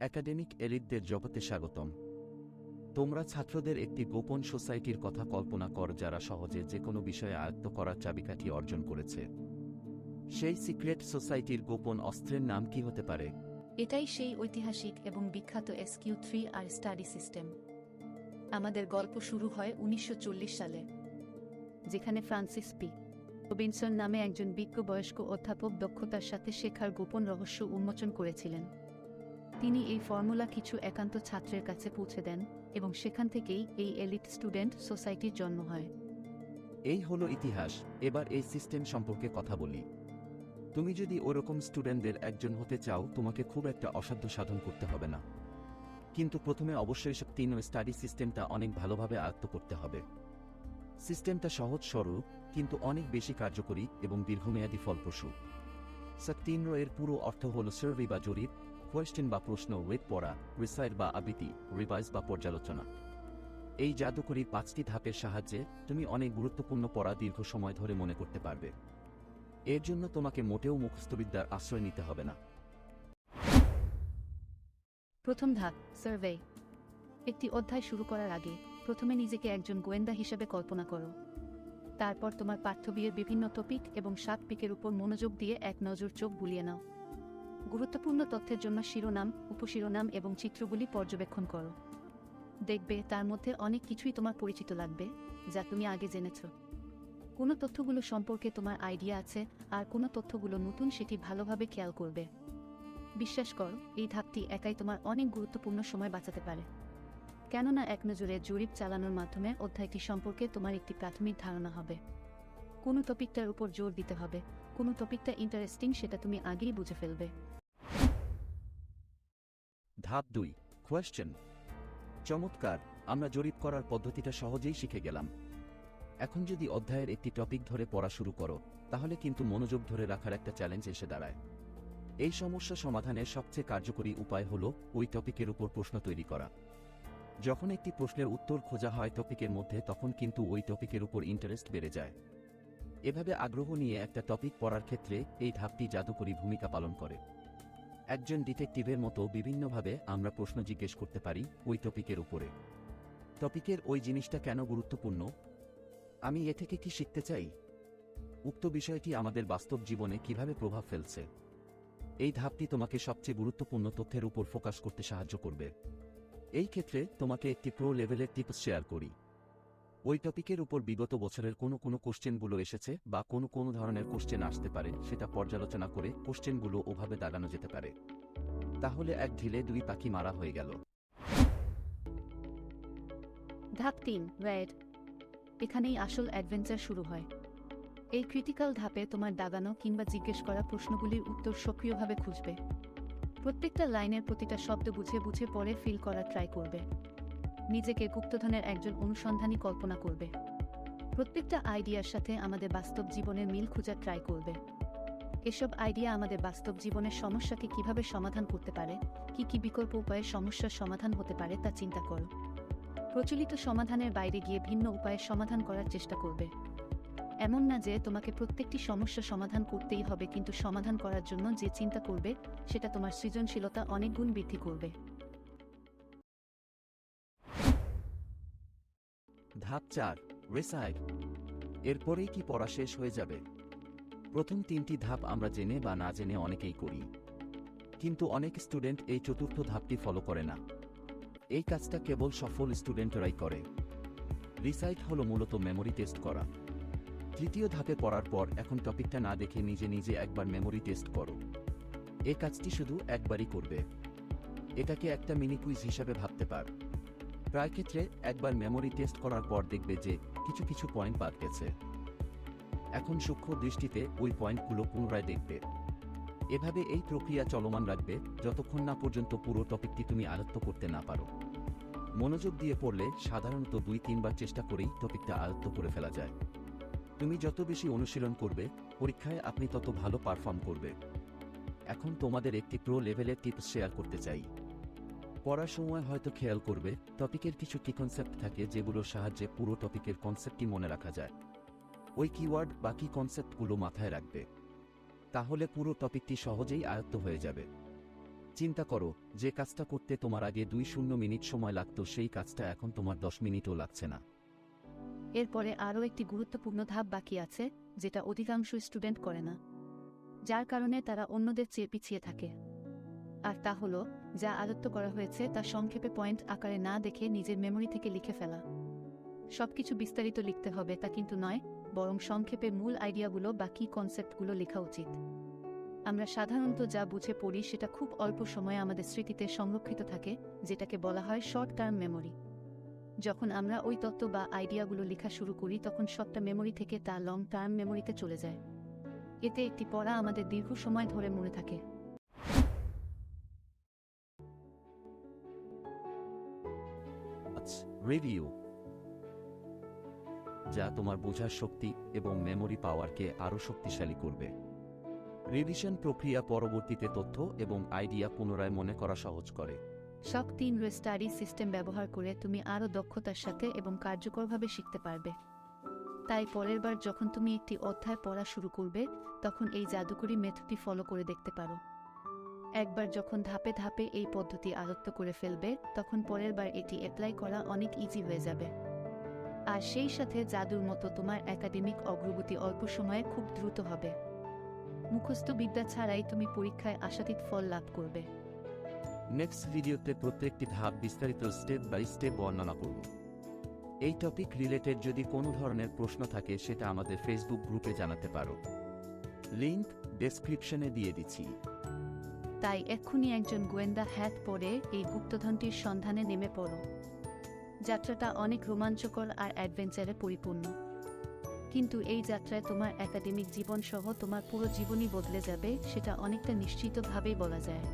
Academic এলিটদের জগতে স্বাগতম। তোমরা ছাত্রদের একটি গোপন সোসাইটির কথা কল্পনা কর যারা সহজে যে কোনো বিষয়ে আয়ত্ত করার চাবিকাঠি অর্জন করেছে। সেই সিক্রেট সোসাইটির গোপন অস্ত্রের নাম কি হতে পারে? এটাই সেই ঐতিহাসিক এবং বিখ্যাত SQ3R স্টাডি সিস্টেম। আমাদের গল্প শুরু হয় 1940 সালে, যেখানে ফ্রান্সিস পি. রবিনসন নামে একজন বিজ্ঞ বয়স্ক অধ্যাপক দক্ষতার সাথে শেখার গোপন রহস্য উন্মোচন করেছিলেন। তিনি এই ফর্মুলা কিছু একান্ত ছাত্রের কাছে পৌঁছে দেন এবং সেখান থেকেই এই এলিট স্টুডেন্ট সোসাইটির জন্ম হয়। এই হলো ইতিহাস। এবার এই সিস্টেম সম্পর্কে কথা বলি। তুমি যদি ওরকম স্টুডেন্টদের একজন হতে চাও, তোমাকে খুব একটা অসাধ্য সাধন করতে হবে না। কিন্তু প্রথমে অবশ্যই SQ3R স্টাডি সিস্টেমটা অনেক ভালোভাবে আয়ত্ত করতে হবে। সিস্টেমটা সহজ সরল, কিন্তু অনেক বেশি কার্যকরী এবং দীর্ঘমেয়াদী ফলপ্রসূ। SQ3R এর পুরো অর্থ হল সার্ভে বা জরিপ, কোয়েশ্চেন বা প্রশ্ন, ওয়েট পড়া, রিসাইট বা আবৃত্তি, রিভাইজ বা পর্যালোচনা। এই জাদুকরী 5টি ধাপের সাহায্যে তুমি অনেক গুরুত্বপূর্ণ পড়া দীর্ঘ সময় ধরে মনে করতে পারবে। এর জন্য তোমাকে মোটেও মুখস্থবিদ্যার আশ্রয় নিতে হবে না। প্রথম ধাপ, সার্ভে। একটি অধ্যায় শুরু করার আগে প্রথমে নিজেকে একজন গোয়েন্দা হিসেবে কল্পনা করো। তারপর তোমার পাঠ্যবইয়ের বিভিন্ন টপিক এবং 7 পিকের উপর মনোযোগ দিয়ে এক নজর চোখ বুলিয়ে নাও। গুরুত্বপূর্ণ তথ্যের জন্য শিরোনাম, উপশিরোনাম এবং চিত্রগুলি পর্যবেক্ষণ করো। দেখবে তার মধ্যে অনেক কিছুই তোমার পরিচিত লাগবে, যা তুমি আগে জেনেছ। কোনো তথ্যগুলো সম্পর্কে তোমার আইডিয়া আছে, আর কোনো তথ্যগুলো নতুন, সেটি ভালোভাবে খেয়াল করবে। বিশ্বাস করো, এই ধাপটি একাই তোমার অনেক গুরুত্বপূর্ণ সময় বাঁচাতে পারে। কেননা এক নজরে জরিপ চালানোর মাধ্যমে অধ্যায়টি সম্পর্কে তোমার একটি প্রাথমিক ধারণা হবে। কোনো টপিকটার উপর জোর দিতে হবে, কোনো টপিকটা ইন্টারেস্টিং, সেটা তুমি আগেই বুঝে ফেলবে। ধাপ 2, কোয়েশ্চেন। চমৎকার, আমরা জরিপ করার পদ্ধতিটা সহজেই শিখে গেলাম। এখন যদি অধ্যায়ের একটি টপিক ধরে পড়া শুরু করো, তাহলে কিন্তু মনোযোগ ধরে রাখার একটা চ্যালেঞ্জ এসে দাঁড়ায়। এই সমস্যা সমাধানের সবচেয়ে কার্যকরী উপায় হল ওই টপিকের উপর প্রশ্ন তৈরি করা। যখন একটি প্রশ্নের উত্তর খোঁজা হয় টপিকের মধ্যে, তখন কিন্তু ওই টপিকের উপর ইন্টারেস্ট বেড়ে যায়। এভাবে আগ্রহ নিয়ে একটা টপিক পড়ার ক্ষেত্রে এই ধাপটি জাদুকরী ভূমিকা পালন করে। একজন ডিটেকটিভের মতো বিভিন্নভাবে আমরা প্রশ্ন জিজ্ঞেস করতে পারি ওই টপিকের উপরে। টপিকের ওই জিনিসটা কেন গুরুত্বপূর্ণ? আমি এ থেকে কি শিখতে চাই? উক্ত বিষয়টি আমাদের বাস্তব জীবনে কিভাবে প্রভাব ফেলছে? এই ধাপটি তোমাকে সবচেয়ে গুরুত্বপূর্ণ তথ্যের উপর ফোকাস করতে সাহায্য করবে। এই ক্ষেত্রে তোমাকে একটি প্রো লেভেলের টিপস শেয়ার করি। ওই টপিকের উপর বিগত বছরের কোনো কোশ্চেনগুলো এসেছে বা কোনো ধরনের কোশ্চেন আসতে পারে, সেটা পর্যালোচনা করে কোশ্চেনগুলো ওভাবে দাগানো যেতে পারে। তাহলে এক ঢিলে 2 পাখি মারা হয়ে গেল। ধাপ 3, রেড। এখানেই আসল অ্যাডভেঞ্চার শুরু হয়। এই ক্রিটিক্যাল ধাপে তোমার দাগানো কিংবা জিজ্ঞেস করা প্রশ্নগুলির উত্তর সক্রিয়ভাবে খুঁজবে। প্রত্যেকটা লাইনের প্রতিটা শব্দ বুঝে বুঝে পড়ে ফিল করার ট্রাই করবে। নিজেকে গুপ্তধনের একজন অনুসন্ধানী কল্পনা করবে। প্রত্যেকটা আইডিয়ার সাথে আমাদের বাস্তব জীবনের মিল খোঁজার ট্রাই করবে। এসব আইডিয়া আমাদের বাস্তব জীবনের সমস্যাকে কিভাবে সমাধান করতে পারে, কি কি বিকল্প উপায়ে সমস্যার সমাধান হতে পারে তা চিন্তা করো। প্রচলিত সমাধানের বাইরে গিয়ে ভিন্ন উপায়ে সমাধান করার চেষ্টা করবে। এমন না যে তোমাকে প্রত্যেকটি সমস্যা সমাধান করতেই হবে, কিন্তু সমাধান করার জন্য যে চিন্তা করবে সেটা তোমার সৃজনশীলতা অনেক গুণ বৃদ্ধি করবে। ধাপ 4, রিসাইট। এরপরেই কি পড়া শেষ হয়ে যাবে? প্রথম 3টি ধাপ আমরা জেনে বা না জেনে অনেকেই করি, কিন্তু অনেক স্টুডেন্ট এই চতুর্থ ধাপটি ফলো করে না। এই কাজটা কেবল সফল স্টুডেন্টরাই করে। রিসাইট হলো মূলত মেমোরি টেস্ট করা। তৃতীয় ধাপে পড়ার পর এখন টপিকটা না দেখে নিজে নিজে একবার মেমোরি টেস্ট করো। এই কাজটি শুধু একবারই করবে। এটাকে একটা মিনি কুইজ হিসাবে ভাবতে পার। প্রায় ক্ষেত্রে একবার মেমোরি টেস্ট করার পর দেখবে যে কিছু কিছু পয়েন্ট বাদ গেছে। এখন সূক্ষ্ম দৃষ্টিতে ওই পয়েন্টগুলো পুনরায় দেখবে। এভাবে এই প্রক্রিয়া চলমান রাখবে যতক্ষণ না পর্যন্ত পুরো টপিকটি তুমি আয়ত্ত করতে না পারো। মনোযোগ দিয়ে পড়লে সাধারণত 2-3 বার চেষ্টা করেই টপিকটা আয়ত্ত করে ফেলা যায়। তুমি যত বেশি অনুশীলন করবে, পরীক্ষায় আপনি তত ভালো পারফর্ম করবে। এখন তোমাদের একটি প্রো লেভেলের টিপস শেয়ার করতে চাই। পড়ার সময় হয়তো খেয়াল করবে টপিকের কিছু কি কনসেপ্ট থাকে যেগুলোর সাহায্যে পুরো টপিকের কনসেপ্টটি মনে রাখা যায়। ওই কিওয়ার্ড বা কি কনসেপ্টগুলো মাথায় রাখবে। তাহলে পুরো টপিকটি সহজেই আয়ত্ত হয়ে যাবে। চিন্তা করো, যে কাজটা করতে তোমার আগে 2 মিনিট সময় লাগতো সেই কাজটা এখন তোমার 10 মিনিটও লাগছে না। এরপরে আরও একটি গুরুত্বপূর্ণ ধাপ বাকি আছে, যেটা অধিকাংশ স্টুডেন্ট করে না, যার কারণে তারা অন্যদের চেয়ে পিছিয়ে থাকে। আর তা হলো, যা আয়ত্ত করা হয়েছে তা সংক্ষেপে পয়েন্ট আকারে না দেখে নিজের মেমরি থেকে লিখে ফেলা। সবকিছু বিস্তারিত লিখতে হবে তা কিন্তু নয়, বরং সংক্ষেপে মূল আইডিয়াগুলো বা কি কনসেপ্টগুলো লেখা উচিত। আমরা সাধারণত যা বুঝে পড়ি সেটা খুব অল্প সময়ে আমাদের স্মৃতিতে সংরক্ষিত থাকে, যেটাকে বলা হয় শর্ট টার্ম মেমোরি। যখন আমরা ওই তত্ত্ব বা আইডিয়াগুলো লেখা শুরু করি তখন সবটা মেমোরি থেকে তা লং টার্ম মেমোরিতে চলে যায়। এতে একটি পড়া আমাদের দীর্ঘ সময় ধরে মনে থাকে। রিভিউ, যা তোমার বোঝার শক্তি এবং মেমোরি পাওয়ারকে আরও শক্তিশালী করবে। রিভিশন প্রক্রিয়া পরবর্তীতে তথ্য এবং আইডিয়া পুনরায় মনে করা সহজ করে। SQ3R স্টাডি সিস্টেম ব্যবহার করে তুমি আরও দক্ষতার সাথে এবং কার্যকরভাবে শিখতে পারবে। তাই পরের বার যখন তুমি একটি অধ্যায় পড়া শুরু করবে তখন এই জাদুকরী মেথডটি ফলো করে দেখতে পারো। একবার যখন ধাপে ধাপে এই পদ্ধতি আয়ত্ত করে ফেলবে তখন পরের বার এটি অ্যাপ্লাই করা অনেক ইজি হয়ে যাবে। আর সেই সাথে জাদুর মতো তোমার একাডেমিক অগ্রগতি অল্প সময়ে খুব দ্রুত হবে। মুখস্থ বিদ্যা ছাড়াই তুমি পরীক্ষায় আশাতীত ফল লাভ করবে। নেক্সট ভিডিওতে প্রত্যেকটি ধাপ বিস্তারিত স্টেপ বাই স্টেপ বর্ণনা করব। এই টপিক রিলেটেড যদি কোনো ধরনের প্রশ্ন থাকে সেটা আমাদের ফেসবুক গ্রুপে জানাতে পারো, লিংক ডেসক্রিপশনে দিয়ে দিচ্ছি। তাই এক্ষুনি একজন গোয়েন্দা হ্যাট পরে এই গুপ্তধনটির সন্ধানে নেমে পড়ো। যাত্রাটা অনেক রোমাঞ্চকর আর অ্যাডভেঞ্চারে পরিপূর্ণ, কিন্তু এই যাত্রায় তোমার একাডেমিক জীবন সহ তোমার পুরো জীবনই বদলে যাবে, সেটা অনেকটা নিশ্চিতভাবেই বলা যায়।